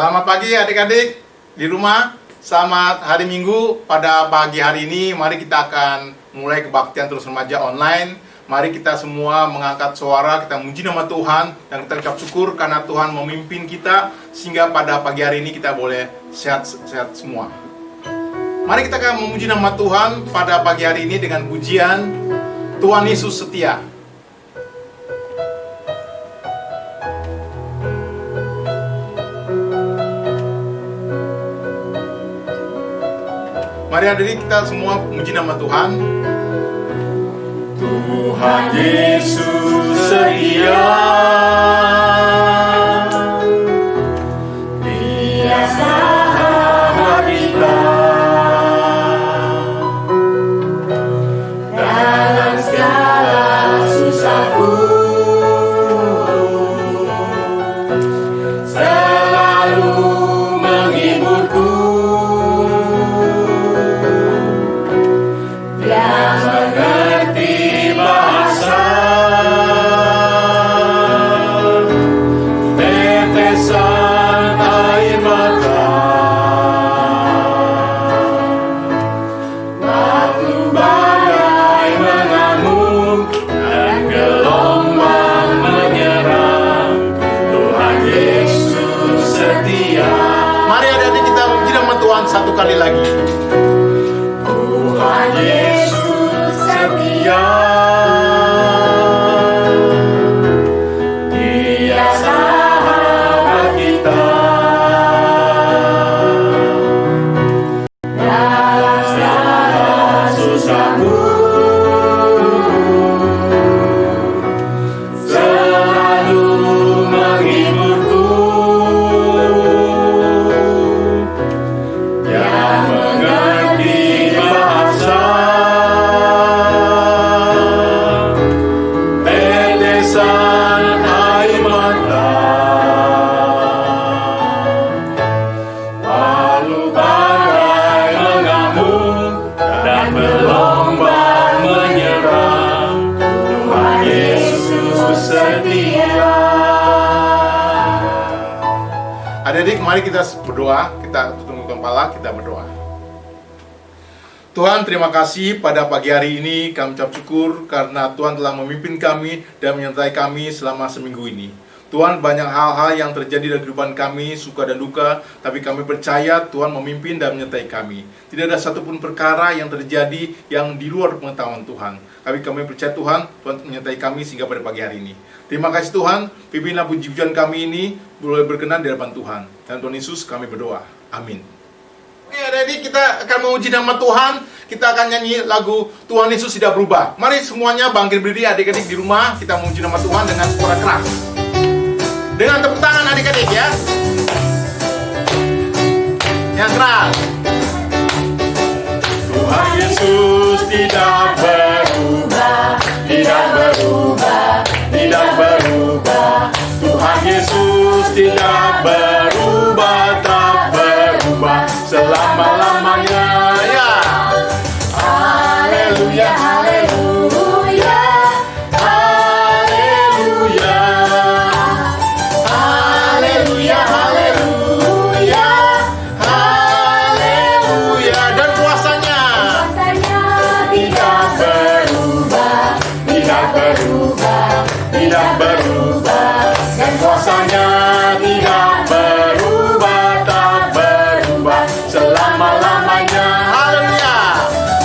Selamat pagi adik-adik di rumah. Selamat hari Minggu. Pada pagi hari ini mari kita akan mulai kebaktian terus remaja online. Mari kita semua mengangkat suara, kita memuji nama Tuhan dan kita ucap syukur karena Tuhan memimpin kita sehingga pada pagi hari ini kita boleh sehat-sehat semua. Mari kita akan memuji nama Tuhan pada pagi hari ini dengan pujian Tuhan Yesus setia. Mari adik kita semua memuji nama Tuhan. Tuhan Yesus setia, Dia sahabat kita. Dalam segala susahku selalu menghiburku. Dia mengerti bahasa tetesan air mata. Waktu badai mengamuk dan gelombang menyerang, Tuhan Yesus setia. Mari adik-adik kita memuji nama Tuhan satu kali lagi. Tuhan Yesus setia, Dia sahabat kita. Dalam segala susahku selalu menghiburku. Dia mengerti bahasa tetesan air mata. Walau badai mengamuk dan gelombang menyerang, Tuhan Yesus setia. Adik-adik mari kita berdoa, kita tutup kepala, kita berdoa. Tuhan, terima kasih pada pagi hari ini kami ucap syukur karena Tuhan telah memimpin kami dan menyertai kami selama seminggu ini. Tuhan, banyak hal-hal yang terjadi dalam kehidupan kami, suka dan duka, tapi kami percaya Tuhan memimpin dan menyertai kami. Tidak ada satupun perkara yang terjadi yang di luar pengetahuan Tuhan. Kami percaya Tuhan menyertai kami sehingga pada pagi hari ini. Terima kasih Tuhan, pimpinlah puji-pujian kami ini boleh berkenan di hadapan Tuhan. Dan Tuhan Yesus kami berdoa. Amin. Oke adik-adik, kita akan memuji nama Tuhan. Kita akan nyanyi lagu Tuhan Yesus Tidak Berubah. Mari semuanya bangkit berdiri adik-adik di rumah. Kita memuji nama Tuhan dengan suara keras. Dengan tepuk tangan adik-adik ya. Yang keras. Tuhan Yesus tidak berubah, tidak berubah, tidak berubah. Tuhan Yesus tidak berubah, tak berubah selama-lamanya. Ya. Haleluya, haleluya, haleluya, haleluya, haleluya, Haleluya. Dan kuasanya tidak berubah, tidak berubah, tidak berubah, dan kuasanya tidak berubah, tak berubah selama-lamanya. Haleluya.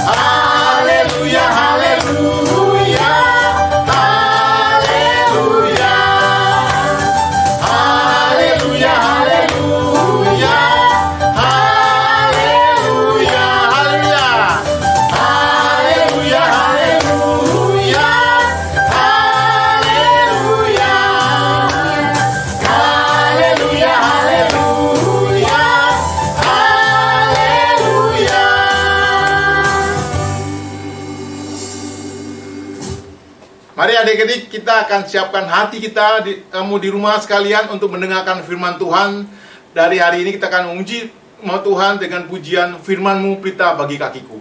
Haleluya. Haleluya. Haleluya. Haleluya. Haleluya. Haleluya. Haleluya. Haleluya. Haleluya. Haleluya. Haleluya. Haleluya. Mari adik-adik kita akan siapkan hati kita, kamu di rumah sekalian untuk mendengarkan firman Tuhan. Dari hari ini kita akan memuji nama Tuhan dengan pujian firman-Mu pelita bagi kakiku.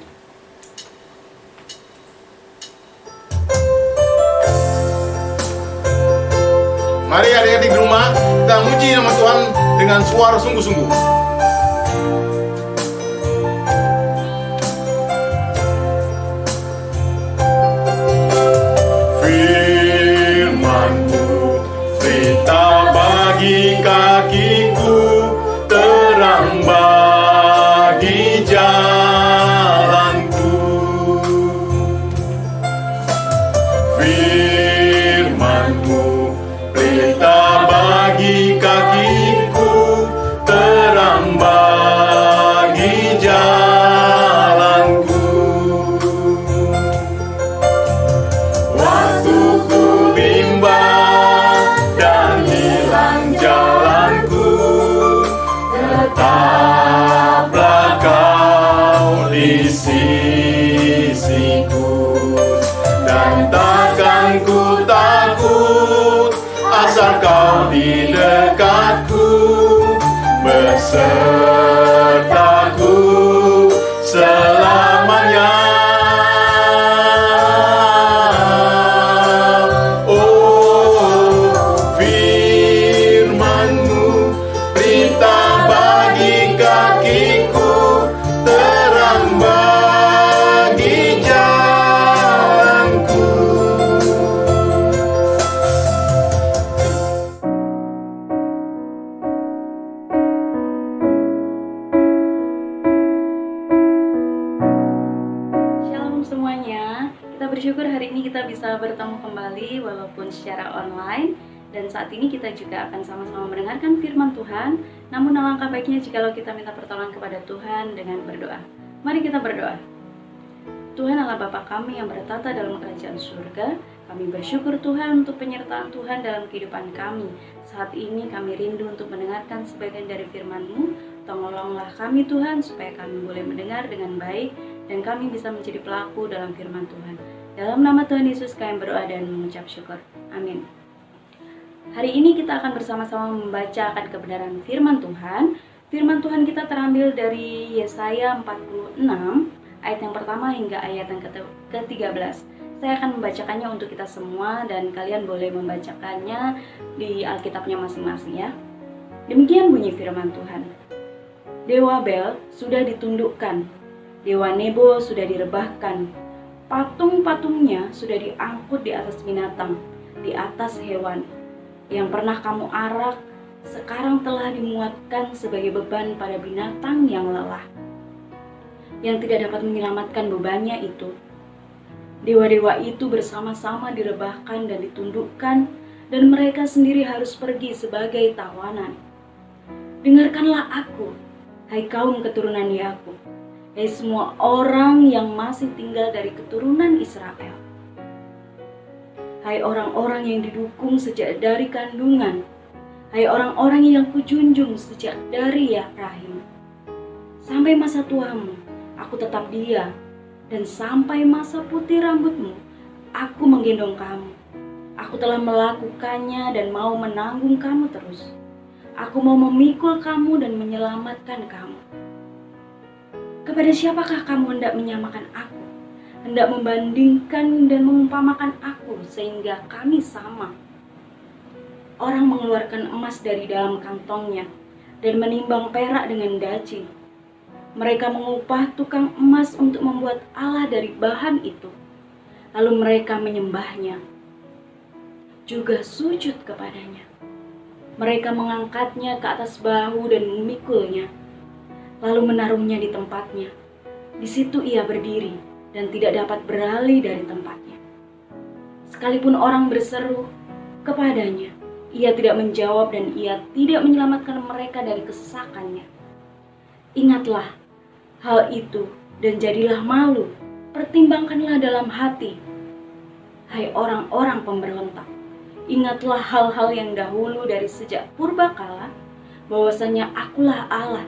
Mari adik-adik di rumah, kita muji nama Tuhan dengan suara sungguh-sungguh. Firman-Mu, berita bagi kakiku, terang bagi jalanku. Firman-Mu, berita bagi kakiku, terang bagi jalanku. Waktu ku bimbang dan hilang jalanku, tetaplah Kau di sisiku, dan takkan ku takut asal Kau di dekatku, besertaku selamanya. Oh, firman-Mu, berita bagi kakiku, terang bagi jalanku. Shalom semuanya, kita bersyukur hari ini kita bisa bertemu kembali walaupun secara online. Dan saat ini kita juga akan sama-sama mendengarkan firman Tuhan. Namun alangkah baiknya jikalau kita minta pertolongan kepada Tuhan dengan berdoa. Mari kita berdoa. Tuhan Allah Bapa kami yang bertata dalam kerajaan surga, kami bersyukur Tuhan untuk penyertaan Tuhan dalam kehidupan kami. Saat ini kami rindu untuk mendengarkan sebagian dari firman-Mu. Tolonglah kami Tuhan supaya kami boleh mendengar dengan baik dan kami bisa menjadi pelaku dalam firman Tuhan. Dalam nama Tuhan Yesus kami berdoa dan mengucap syukur. Amin. Hari ini kita akan bersama-sama membaca akan kebenaran firman Tuhan. Firman Tuhan kita terambil dari Yesaya 46 ayat yang pertama hingga ayat yang ke-13. Saya akan membacakannya untuk kita semua dan kalian boleh membacakannya di Alkitabnya masing-masing ya. Demikian bunyi firman Tuhan. Dewa Bel sudah ditundukkan, Dewa Nebo sudah direbahkan, patung-patungnya sudah diangkut di atas binatang, di atas hewan. Yang pernah kamu arak, sekarang telah dimuatkan sebagai beban pada binatang yang lelah, yang tidak dapat menyelamatkan bebannya itu. Dewa-dewa itu bersama-sama direbahkan dan ditundukkan, dan mereka sendiri harus pergi sebagai tawanan. Dengarkanlah aku, hai kaum keturunan Yakub, hai semua orang yang masih tinggal dari keturunan Israel. Hai orang-orang yang didukung sejak dari kandungan, hai orang-orang yang kujunjung sejak dari rahim. Sampai masa tuamu, aku tetap dia, dan sampai masa putih rambutmu, aku menggendong kamu. Aku telah melakukannya dan mau menanggung kamu terus. Aku mau memikul kamu dan menyelamatkan kamu. Kepada siapakah kamu hendak menyamakan aku? Hendak membandingkan dan mengumpamakan aku sehingga kami sama. Orang mengeluarkan emas dari dalam kantongnya dan menimbang perak dengan daci. Mereka mengupah tukang emas untuk membuat Allah dari bahan itu. Lalu mereka menyembahnya, juga sujud kepadanya. Mereka mengangkatnya ke atas bahu dan memikulnya, lalu menaruhnya di tempatnya. Di situ ia berdiri dan tidak dapat beralih dari tempatnya. Sekalipun orang berseru kepadanya, ia tidak menjawab dan ia tidak menyelamatkan mereka dari kesesakannya. Ingatlah hal itu dan jadilah malu, pertimbangkanlah dalam hati. Hai orang-orang pemberontak, ingatlah hal-hal yang dahulu dari sejak purbakala, bahwasanya akulah Allah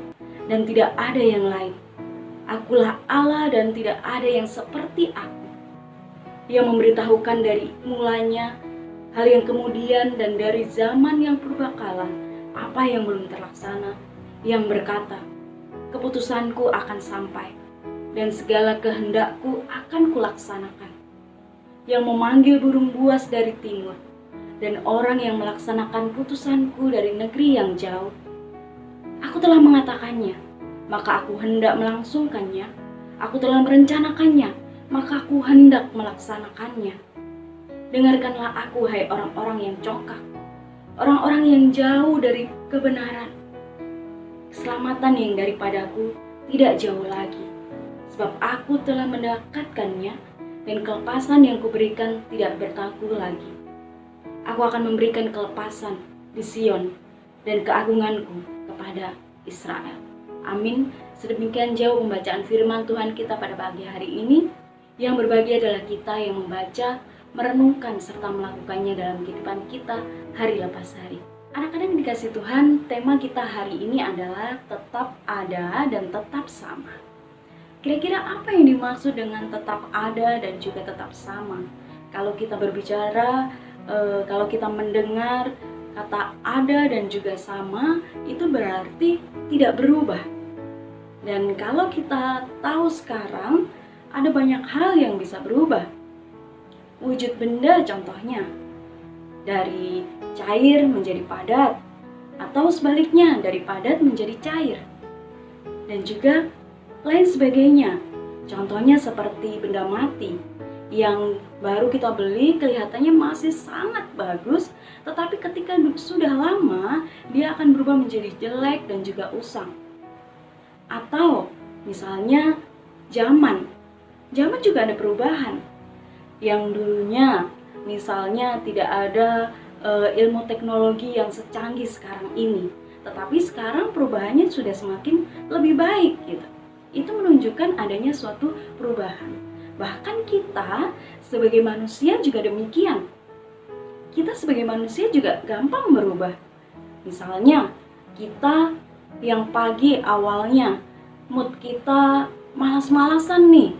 dan tidak ada yang lain. Akulah Allah dan tidak ada yang seperti aku, yang memberitahukan dari mulanya hal yang kemudian dan dari zaman yang purbakala apa yang belum terlaksana, yang berkata, keputusanku akan sampai dan segala kehendakku akan kulaksanakan, yang memanggil burung buas dari timur dan orang yang melaksanakan putusanku dari negeri yang jauh. Aku telah mengatakannya, maka aku hendak melangsungkannya. Aku telah merencanakannya, maka aku hendak melaksanakannya. Dengarkanlah aku, hai orang-orang yang congkak, orang-orang yang jauh dari kebenaran. Keselamatan yang daripadaku tidak jauh lagi, sebab aku telah mendekatkannya, dan kelepasan yang kuberikan tidak bertangguh lagi. Aku akan memberikan kelepasan di Sion dan keagunganku kepada Israel. Amin. Sedemikian jauh pembacaan firman Tuhan kita pada pagi hari ini. Yang berbahagia adalah kita yang membaca, merenungkan, serta melakukannya dalam kehidupan kita hari lepas hari. Anak-anak yang dikasih Tuhan, tema kita hari ini adalah tetap ada dan tetap sama. Kira-kira apa yang dimaksud dengan tetap ada dan juga tetap sama? Kalau kita berbicara, kalau kita mendengar kata ada dan juga sama, itu berarti tidak berubah. Dan kalau kita tahu sekarang, ada banyak hal yang bisa berubah. Wujud benda contohnya, dari cair menjadi padat, atau sebaliknya dari padat menjadi cair. Dan juga lain sebagainya. Contohnya seperti benda mati yang baru kita beli kelihatannya masih sangat bagus, tetapi ketika sudah lama dia akan berubah menjadi jelek dan juga usang. Atau misalnya zaman juga ada perubahan. Yang dulunya misalnya tidak ada ilmu teknologi yang secanggih sekarang ini, tetapi sekarang perubahannya sudah semakin lebih baik gitu. Itu menunjukkan adanya suatu perubahan. Bahkan kita sebagai manusia juga demikian. Kita sebagai manusia juga gampang berubah. Misalnya kita yang pagi awalnya mood kita malas-malasan nih.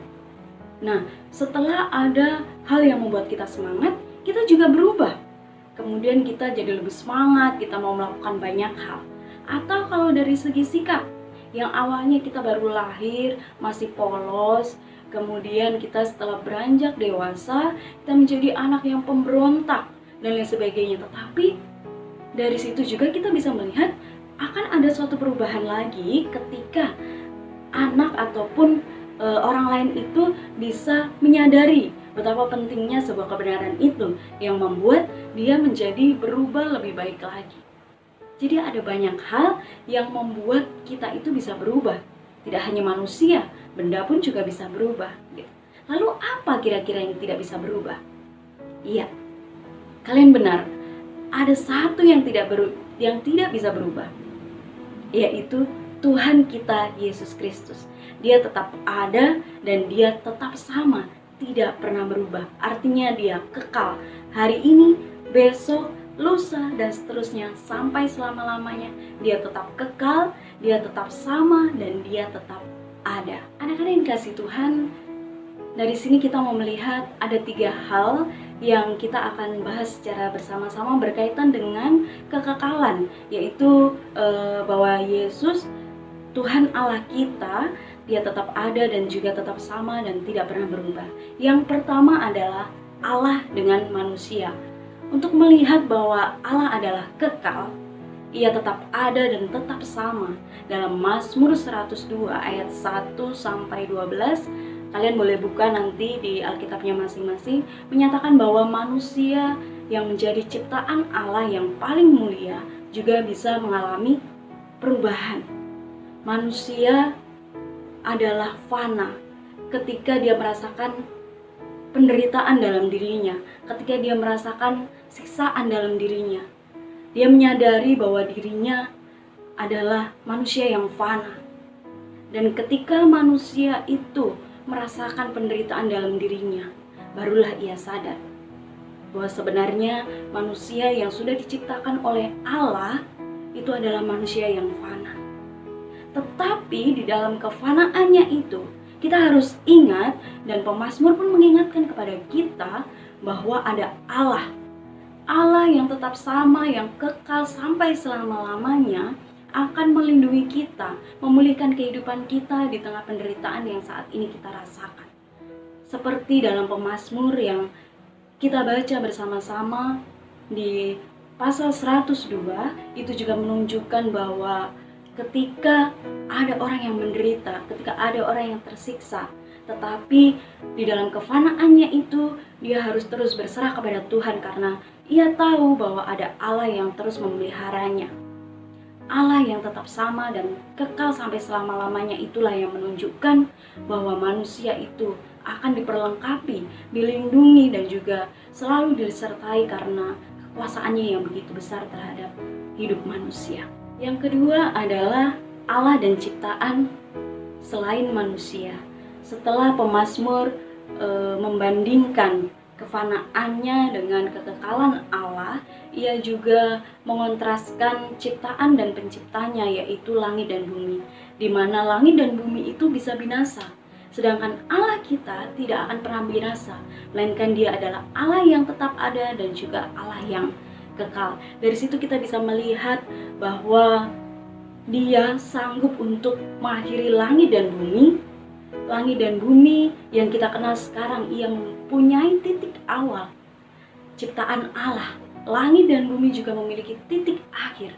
Nah, setelah ada hal yang membuat kita semangat, kita juga berubah. Kemudian kita jadi lebih semangat, kita mau melakukan banyak hal. Atau kalau dari segi sikap, yang awalnya kita baru lahir, masih polos, kemudian kita setelah beranjak dewasa, kita menjadi anak yang pemberontak dan lain sebagainya. Tetapi dari situ juga kita bisa melihat akan ada suatu perubahan lagi ketika anak ataupun orang lain itu bisa menyadari betapa pentingnya sebuah kebenaran itu yang membuat dia menjadi berubah lebih baik lagi. Jadi ada banyak hal yang membuat kita itu bisa berubah. Tidak hanya manusia, benda pun juga bisa berubah. Lalu apa kira-kira yang tidak bisa berubah? Iya, kalian benar. Ada satu yang tidak bisa berubah, yaitu Tuhan kita Yesus Kristus. Dia tetap ada dan dia tetap sama, tidak pernah berubah. Artinya dia kekal hari ini, besok, lusa, dan seterusnya sampai selama-lamanya. Dia tetap kekal, dia tetap sama, dan dia tetap ada. Anak-anak yang dikasih Tuhan, dari sini kita mau melihat ada 3 hal yang kita akan bahas secara bersama-sama berkaitan dengan kekekalan, yaitu bahwa Yesus, Tuhan Allah kita, dia tetap ada dan juga tetap sama dan tidak pernah berubah. Yang pertama adalah Allah dengan manusia. Untuk melihat bahwa Allah adalah kekal, ia tetap ada dan tetap sama. Dalam Mazmur 102 ayat 1-12, kalian boleh buka nanti di Alkitabnya masing-masing, menyatakan bahwa manusia yang menjadi ciptaan Allah yang paling mulia juga bisa mengalami perubahan. Manusia adalah fana ketika dia merasakan penderitaan dalam dirinya, ketika dia merasakan siksaan dalam dirinya. Dia menyadari bahwa dirinya adalah manusia yang fana. Dan ketika manusia itu merasakan penderitaan dalam dirinya, barulah ia sadar bahwa sebenarnya manusia yang sudah diciptakan oleh Allah itu adalah manusia yang fana. Tetapi di dalam kefanaannya itu, kita harus ingat, dan pemazmur pun mengingatkan kepada kita bahwa ada Allah. Allah yang tetap sama, yang kekal sampai selama-lamanya, akan melindungi kita, memulihkan kehidupan kita di tengah penderitaan yang saat ini kita rasakan. Seperti dalam pemazmur yang kita baca bersama-sama di pasal 102, itu juga menunjukkan bahwa ketika ada orang yang menderita, ketika ada orang yang tersiksa, tetapi di dalam kefanaannya itu dia harus terus berserah kepada Tuhan karena ia tahu bahwa ada Allah yang terus memeliharanya. Allah yang tetap sama dan kekal sampai selama-lamanya, itulah yang menunjukkan bahwa manusia itu akan diperlengkapi, dilindungi, dan juga selalu disertai karena kekuasaannya yang begitu besar terhadap hidup manusia. Yang kedua adalah Allah dan ciptaan selain manusia. Setelah pemazmur membandingkan kefanaannya dengan kekekalan Allah, ia juga mengontraskan ciptaan dan penciptanya, yaitu langit dan bumi, di mana langit dan bumi itu bisa binasa, sedangkan Allah kita tidak akan pernah binasa, melainkan Dia adalah Allah yang tetap ada dan juga Allah yang kekal. Dari situ kita bisa melihat bahwa Dia sanggup untuk mengakhiri langit dan bumi. Langit dan bumi yang kita kenal sekarang, ia mempunyai titik awal. Ciptaan Allah, langit dan bumi juga memiliki titik akhir,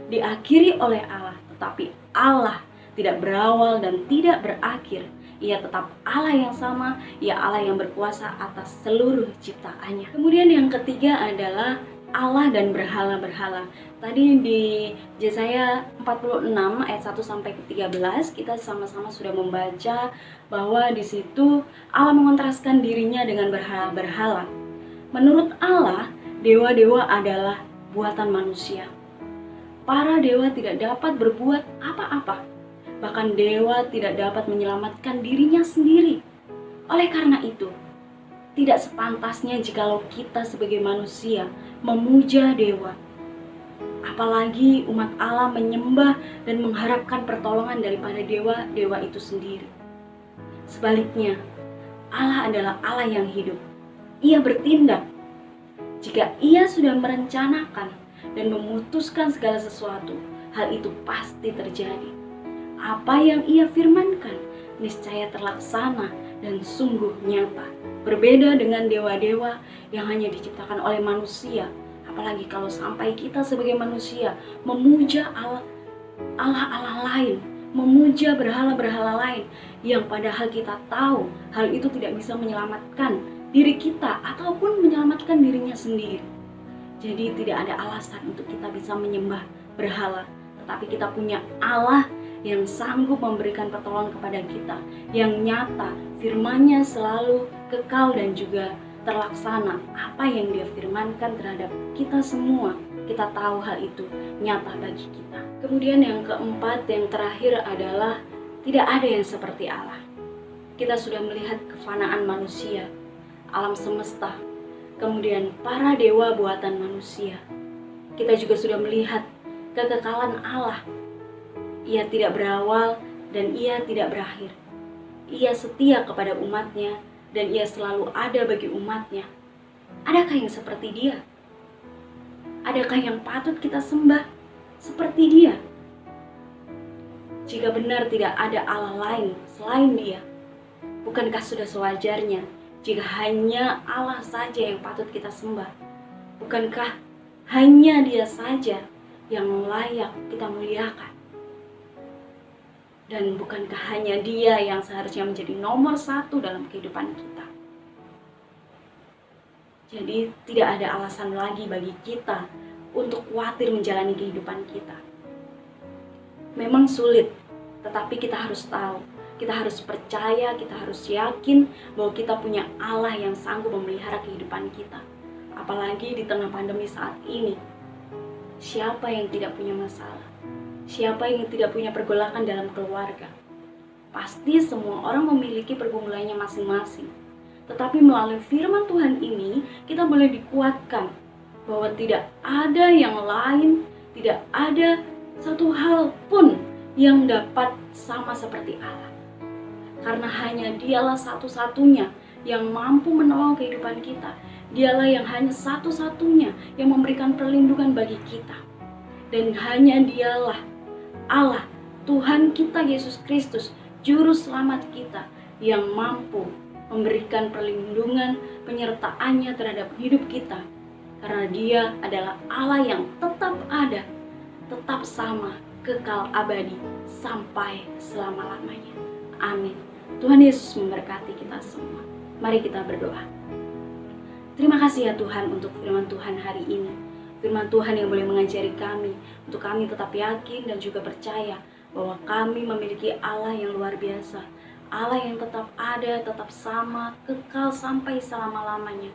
diakhiri oleh Allah. Tetapi Allah tidak berawal dan tidak berakhir. Ia tetap Allah yang sama, Ia Allah yang berkuasa atas seluruh ciptaannya. Kemudian yang ketiga adalah Allah dan berhala-berhala. Tadi di Yesaya 46 ayat 1 sampai ke 13 kita sama-sama sudah membaca bahwa di situ Allah mengontraskan dirinya dengan berhala-berhala. Menurut Allah, dewa-dewa adalah buatan manusia. Para dewa tidak dapat berbuat apa-apa. Bahkan dewa tidak dapat menyelamatkan dirinya sendiri. Oleh karena itu, tidak sepantasnya jikalau kita sebagai manusia memuja dewa. Apalagi umat Allah menyembah dan mengharapkan pertolongan daripada dewa-dewa itu sendiri. Sebaliknya, Allah adalah Allah yang hidup. Ia bertindak. Jika Ia sudah merencanakan dan memutuskan segala sesuatu, hal itu pasti terjadi. Apa yang Ia firmankan niscaya terlaksana dan sungguh nyata. Berbeda dengan dewa-dewa yang hanya diciptakan oleh manusia. Apalagi kalau sampai kita sebagai manusia memuja Allah lain, memuja berhala-berhala lain, yang padahal kita tahu hal itu tidak bisa menyelamatkan diri kita ataupun menyelamatkan dirinya sendiri. Jadi tidak ada alasan untuk kita bisa menyembah berhala, tetapi kita punya Allah yang sanggup memberikan pertolongan kepada kita, yang nyata, firman-Nya selalu kekal dan juga terlaksana. Apa yang Dia firmankan terhadap kita semua, kita tahu hal itu nyata bagi kita. Kemudian yang keempat, yang terakhir adalah tidak ada yang seperti Allah. Kita sudah melihat kefanaan manusia, alam semesta, kemudian para dewa buatan manusia. Kita juga sudah melihat kekekalan Allah. Ia tidak berawal dan Ia tidak berakhir. Ia setia kepada umatnya dan Ia selalu ada bagi umatnya. Adakah yang seperti Dia? Adakah yang patut kita sembah seperti Dia? Jika benar tidak ada Allah lain selain Dia, bukankah sudah sewajarnya jika hanya Allah saja yang patut kita sembah? Bukankah hanya Dia saja yang layak kita muliakan? Dan bukankah hanya Dia yang seharusnya menjadi nomor satu dalam kehidupan kita? Jadi tidak ada alasan lagi bagi kita untuk khawatir menjalani kehidupan kita. Memang sulit, tetapi kita harus tahu, kita harus percaya, kita harus yakin bahwa kita punya Allah yang sanggup memelihara kehidupan kita. Apalagi di tengah pandemi saat ini. Siapa yang tidak punya masalah? Siapa yang tidak punya pergolakan dalam keluarga? Pasti semua orang memiliki pergumulannya masing-masing. Tetapi melalui firman Tuhan ini, kita boleh dikuatkan bahwa tidak ada yang lain, tidak ada satu hal pun yang dapat sama seperti Allah. Karena hanya Dialah satu-satunya yang mampu menolong kehidupan kita. Dialah yang hanya satu-satunya yang memberikan perlindungan bagi kita. Dan hanya Dialah Allah, Tuhan kita Yesus Kristus, Juru Selamat kita, yang mampu memberikan perlindungan, penyertaan-Nya terhadap hidup kita. Karena Dia adalah Allah yang tetap ada, tetap sama, kekal abadi sampai selama-lamanya. Amin. Tuhan Yesus memberkati kita semua. Mari kita berdoa. Terima kasih ya Tuhan untuk firman Tuhan hari ini. Firman Tuhan yang boleh mengajari kami untuk kami tetap yakin dan juga percaya bahwa kami memiliki Allah yang luar biasa. Allah yang tetap ada, tetap sama, kekal sampai selama-lamanya.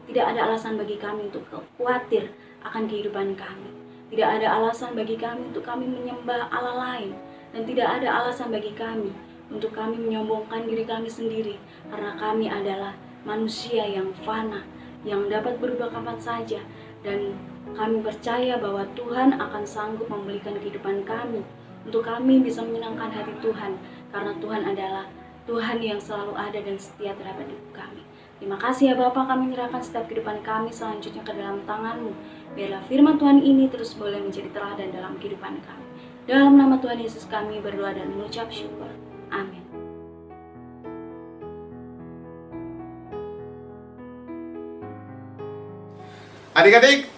Tidak ada alasan bagi kami untuk khawatir akan kehidupan kami. Tidak ada alasan bagi kami untuk kami menyembah Allah lain. Dan tidak ada alasan bagi kami untuk kami menyombongkan diri kami sendiri. Karena kami adalah manusia yang fana, yang dapat berubah kapan saja. Dan kami percaya bahwa Tuhan akan sanggup memulihkan kehidupan kami. Untuk kami bisa menyenangkan hati Tuhan. Karena Tuhan adalah Tuhan yang selalu ada dan setia terhadap hidup kami. Terima kasih ya Bapa, kami menyerahkan setiap kehidupan kami selanjutnya ke dalam tangan-Mu. Biarlah firman Tuhan ini terus boleh menjadi teladan dalam kehidupan kami. Dalam nama Tuhan Yesus kami berdoa dan mengucap syukur. Amin. Adik-adik,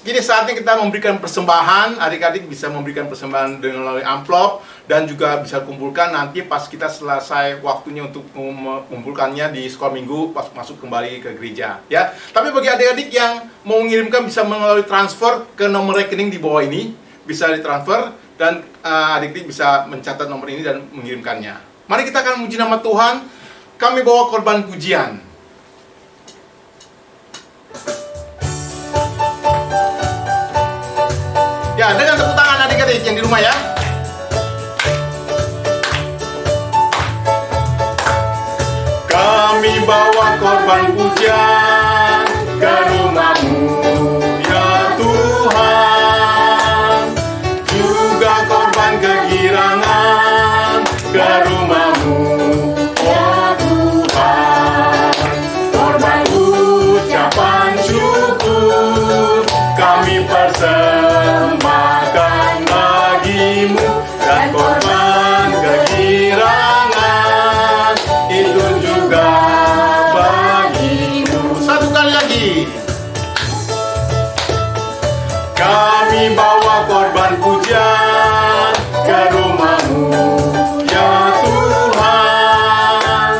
kini saatnya kita memberikan persembahan. Adik-adik bisa memberikan persembahan dengan melalui amplop dan juga bisa kumpulkan nanti pas kita selesai waktunya untuk mengumpulkannya di sekolah minggu pas masuk kembali ke gereja, ya. Tapi bagi adik-adik yang mau mengirimkan bisa melalui transfer ke nomor rekening di bawah ini, bisa ditransfer dan adik-adik bisa mencatat nomor ini dan mengirimkannya. Mari kita akan memuji nama Tuhan. Kami bawa korban pujian. Ya, dengan tepuk tangan adik-adik yang di rumah ya. Kami bawa korban pujian ke rumah-Mu, ya Tuhan. Juga korban kegirangan ke rumah-Mu, ya Tuhan. Korban ucapan syukur kami persembahkan bagi-Mu, dan korban kegirangan itu juga bagi-Mu. Satu kali lagi. Kami bawa korban pujian ke rumah-Mu, ya Tuhan.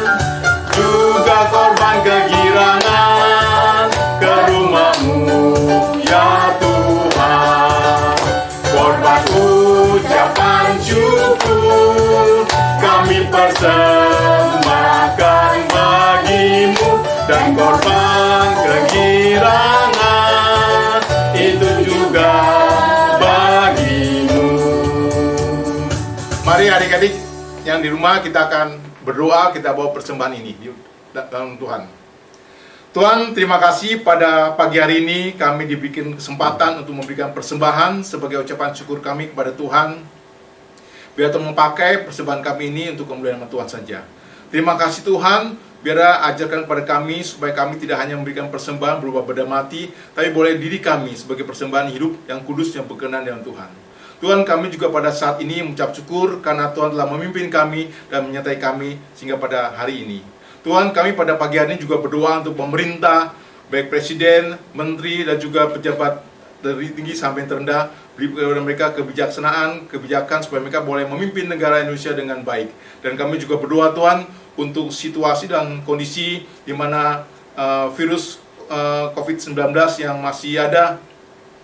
Juga korban kegirangan ke rumah-Mu, ya Tuhan. Korban ucapan syukur kami persembahkan bagi-Mu, dan korban kegirangan itu juga bagi-Mu. Mari adik-adik yang di rumah kita akan berdoa, kita bawa persembahan ini di dalam Tuhan. Tuhan, terima kasih pada pagi hari ini kami diberikan kesempatan untuk memberikan persembahan sebagai ucapan syukur kami kepada Tuhan. Biar Tuhan memakai persembahan kami ini untuk kemuliaan nama Tuhan saja. Terima kasih Tuhan, biar ajarkan kepada kami supaya kami tidak hanya memberikan persembahan berupa benda mati, tapi boleh diri kami sebagai persembahan hidup yang kudus yang berkenan dengan Tuhan. Tuhan, kami juga pada saat ini mengucap syukur karena Tuhan telah memimpin kami dan menyertai kami sehingga pada hari ini. Tuhan, kami pada pagi hari ini juga berdoa untuk pemerintah, baik presiden, menteri, dan juga pejabat dari tinggi sampai terendah, beri kepada mereka kebijakan supaya mereka boleh memimpin negara Indonesia dengan baik. Dan kami juga berdoa Tuhan untuk situasi dan kondisi di mana virus COVID-19 yang masih ada.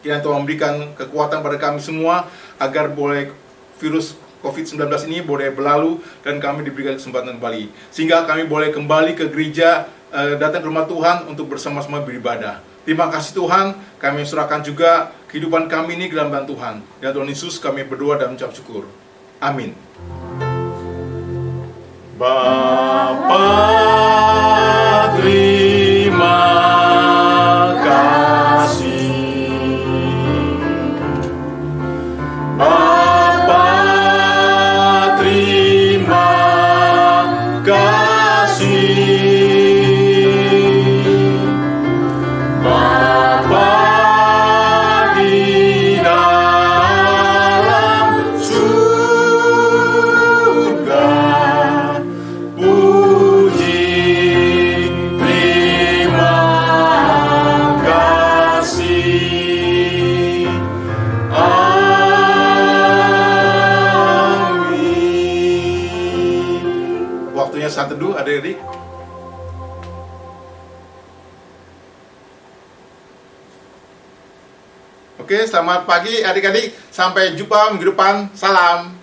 Kiranya Tuhan memberikan kekuatan pada kami semua agar boleh virus COVID-19 ini boleh berlalu dan kami diberikan kesempatan kembali. Sehingga kami boleh kembali ke gereja, datang ke rumah Tuhan untuk bersama-sama beribadah. Terima kasih Tuhan, kami serahkan juga kehidupan kami ini ke dalam tangan Tuhan. Dan Tuhan Yesus kami berdoa dan mengucap syukur. Amin. Bapa, terima kasih. Bapa, terima kasih. Bapa di dalam surga, puji saat teduh adik-adik. Oke, selamat pagi adik-adik. Sampai jumpa minggu depan. Salam.